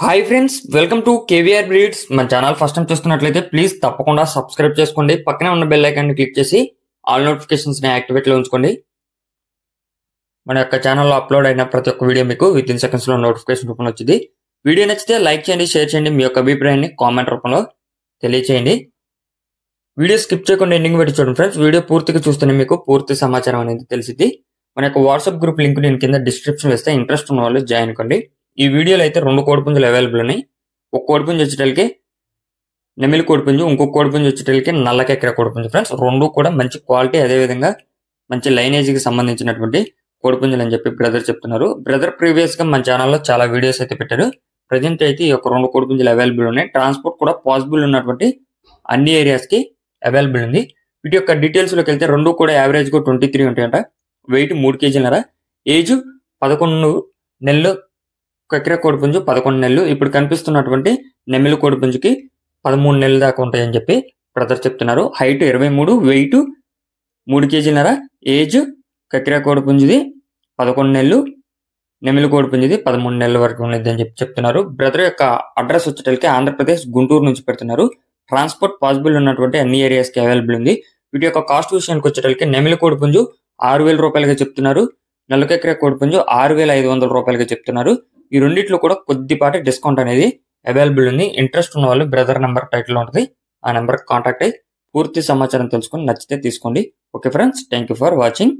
Hi friends, welcome to KVR breeds. మన channel first time చూస్తున్నట్లయితే please తప్పకుండా సబ్స్క్రైబ్ చేసుకోండి. పక్కనే ఉన్న బెల్ ఐకాన్ ని క్లిక్ చేసి ఆల్ నోటిఫికేషన్స్ ని యాక్టివేట్ లో ఉంచుకోండి. మన యొక్క ఛానల్లో అప్లోడ్ అయిన ప్రతి ఒక్క వీడియో మీకు విత్ ఇన్ సెకండ్స్ లో నోటిఫికేషన్ రూపంలో వచ్చింది. వీడియో నచ్చితే లైక్ చేయండి, షేర్ చేయండి, మీ యొక్క అభిప్రాయాన్ని కామెంట్ రూపంలో తెలియచేయండి. వీడియో స్కిప్ చేయకుండా ఎండింగ్ పెట్టి చూడండి ఫ్రెండ్స్. వీడియో పూర్తిగా చూస్తేనే మీకు పూర్తి సమాచారం అనేది తెలిసింది. మన యొక్క వాట్సాప్ గ్రూప్ లింక్ నేను కింద డిస్క్రిప్షన్ వేస్తే ఇంట్రెస్ట్ ఉన్న వాళ్ళు జాయిన్ కండి. ఈ వీడియోలో అయితే 2 కోడిపుంజులు అవైలబుల్ ఉన్నాయి. ఒక కోడిపుంజు వచ్చేటలకి నెమిలి కోడిపుంజు, ఇంకొక కోడిపుంజు వచ్చేటలకి నల్లకెక్కర కోడిపుంజు ఫ్రెండ్స్. రెండు కూడా మంచి క్వాలిటీ, అదేవిధంగా మంచి లైనేజీకి సంబంధించినటువంటి కోడిపుంజులు అని చెప్పి బ్రదర్ చెప్తున్నారు. బ్రదర్ ప్రీవియస్ గా మన ఛానల్లో చాలా వీడియోస్ అయితే పెట్టారు. ప్రజెంట్ అయితే ఈ యొక్క 2 కోడిపుంజులు అవైలబుల్ ఉన్నాయి. ట్రాన్స్పోర్ట్ కూడా పాసిబుల్ ఉన్నటువంటి అన్ని ఏరియాస్ కి అవైలబుల్ ఉంది. వీటి యొక్క డీటెయిల్స్ లోకి వెళ్తే రెండు కూడా యావరేజ్ గా 23 ఉంటాయంట. వెయిట్ 3 కేజీలన్నర, ఏజ్ 11 నెలలు కక్కెర కోడిపుంజు 11 నెలలు. ఇప్పుడు కనిపిస్తున్నటువంటి నెమిలి కోడిపుంజుకి 13 నెలల దాకా ఉంటాయని చెప్పి బ్రదర్ చెప్తున్నారు. హైట్ 23, వెయిట్ 3 కేజీలన్నర, ఏజ్ కక్కెర కోడిపుంజుది 11 నెలలు, నెమిలి కోడిపుంజుది 13 నెలల వరకు ఉన్నది అని చెప్పి చెప్తున్నారు. బ్రదర్ యొక్క అడ్రస్ వచ్చేటలకి ఆంధ్రప్రదేశ్ గుంటూరు నుంచి పెడుతున్నారు. ట్రాన్స్పోర్ట్ పాసిబుల్ ఉన్నటువంటి అన్ని ఏరియాస్ కి అవైలబుల్ ఉంది. వీటి యొక్క కాస్ట్ విషయానికి వచ్చేటలకి నెమిలి కోడిపుంజు 6,000 రూపాయలుగా చెప్తున్నారు. నల్లకెక్కర కోడిపుంజు 6,500 రూపాయలుగా చెప్తున్నారు. ఈ రెండిట్లో కూడా కొద్దిపాటి డిస్కౌంట్ అనేది అవైలబుల్ ఉంది. ఇంట్రెస్ట్ ఉన్న వాళ్ళు బ్రదర్ నెంబర్ టైటిల్ ఉంటుంది, ఆ నెంబర్ కాంటాక్ట్ అయ్యి పూర్తి సమాచారం తెలుసుకొని నచ్చితే తీసుకోండి. Okay friends, thank you for watching.